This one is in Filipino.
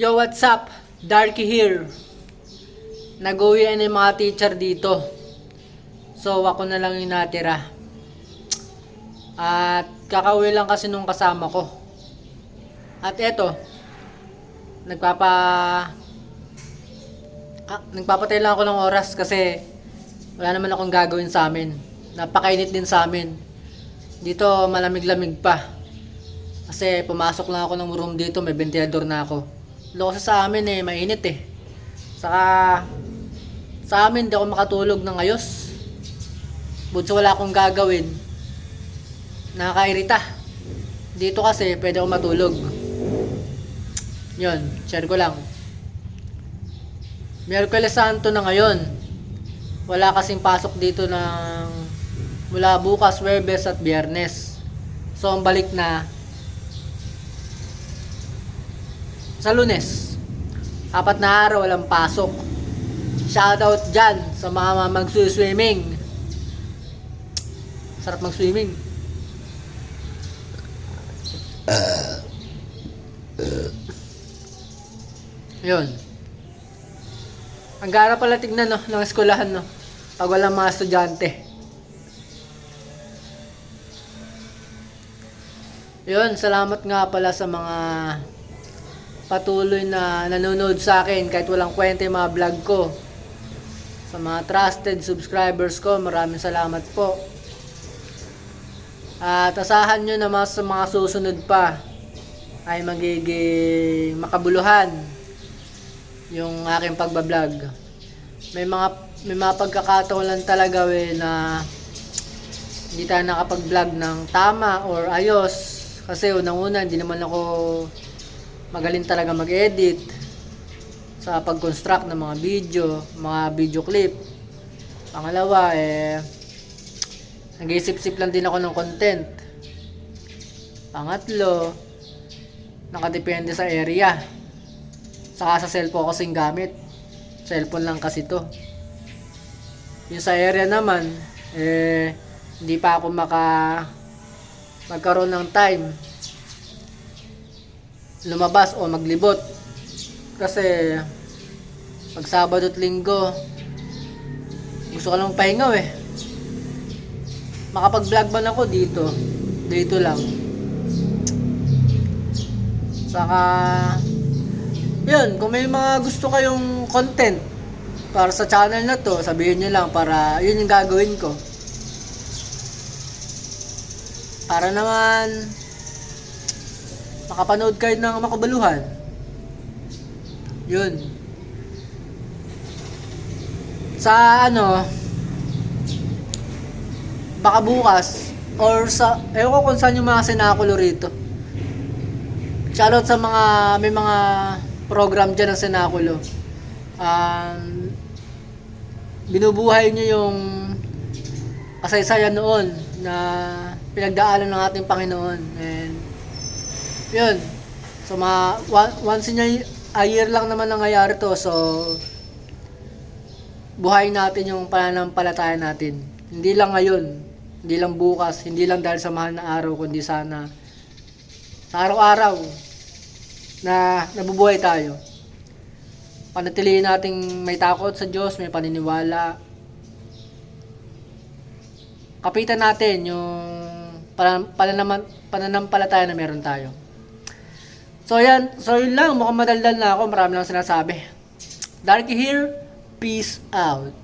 Yo, what's up? Darky here. Nag-uwian yung mga teacher dito. So, ako na lang yung natira. At kakauwi lang kasi nung kasama ko. At eto, nagpapatay lang ako ng oras kasi wala naman akong gagawin sa amin. Napakainit din sa amin. Dito malamig-lamig pa. Kasi pumasok lang ako ng room dito, may ventilador na ako. Loko sa amin mainit Saka sa amin di ako makatulog ng ayos. Bukod sa wala akong gagawin, nakakairita. Dito kasi pwede ako matulog. Yun, share ko lang. Miyerkules Santo na ngayon. Wala kasing pasok dito ng mula bukas, Huwebes at Biyernes. So ang balik na sa Lunes. 4 na araw walang pasok. Shoutout dyan sa mga magsuswimming. Sarap mag-swimming. Yun. Ang gara pala tignan ng eskwelahan pag walang mga estudyante. Yun, salamat nga pala sa mga patuloy na nanonood sa akin kahit walang kwenta yung mga vlog ko. Sa mga trusted subscribers ko, maraming salamat po. At asahan nyo naman sa mga susunod pa ay magiging makabuluhan yung aking pagbablog. May mga pagkakataon lang talaga na hindi tayo nakapag-vlog ng tama or ayos. Kasi unang-una, hindi naman ako magaling talaga mag-edit sa pag-construct ng mga video clip. Pangalawa, nag-iisip-isip lang din ako ng content. Pangatlo, nakadepende sa area. Saka sa cellphone ko kasing gamit. Cellphone lang kasi to. Yung sa area naman, hindi pa ako magkaroon ng time lumabas o maglibot. Kasi pag Sabado at Linggo, gusto ko lang pahinga makapag-vlog man ako dito lang. Saka yun, kung may mga gusto kayong content para sa channel na to, sabihin nyo lang para yun yung gagawin ko. Para naman makapanood kayo ng makabaluhan. Yun. Sa baka bukas or ewan ko kung saan yung mga sinakulo rito. Shoutout sa may mga program dyan ng sinakulo. Binubuhay nyo yung kasaysayan noon na pinagdaanan ng ating Panginoon. And yun. So once in a year lang naman nangyayari to. So buhayin natin yung pananampalataya natin. Hindi lang ngayon, hindi lang bukas, hindi lang dahil sa mahal na araw, kundi sana sa araw-araw na nabubuhay tayo. Panatilihin nating may takot sa Diyos, may paniniwala. Kapitan natin yung pananampalataya na meron tayo. So yun lang, mukhang madaldal na ako, marami lang sinasabi. Darky here, peace out.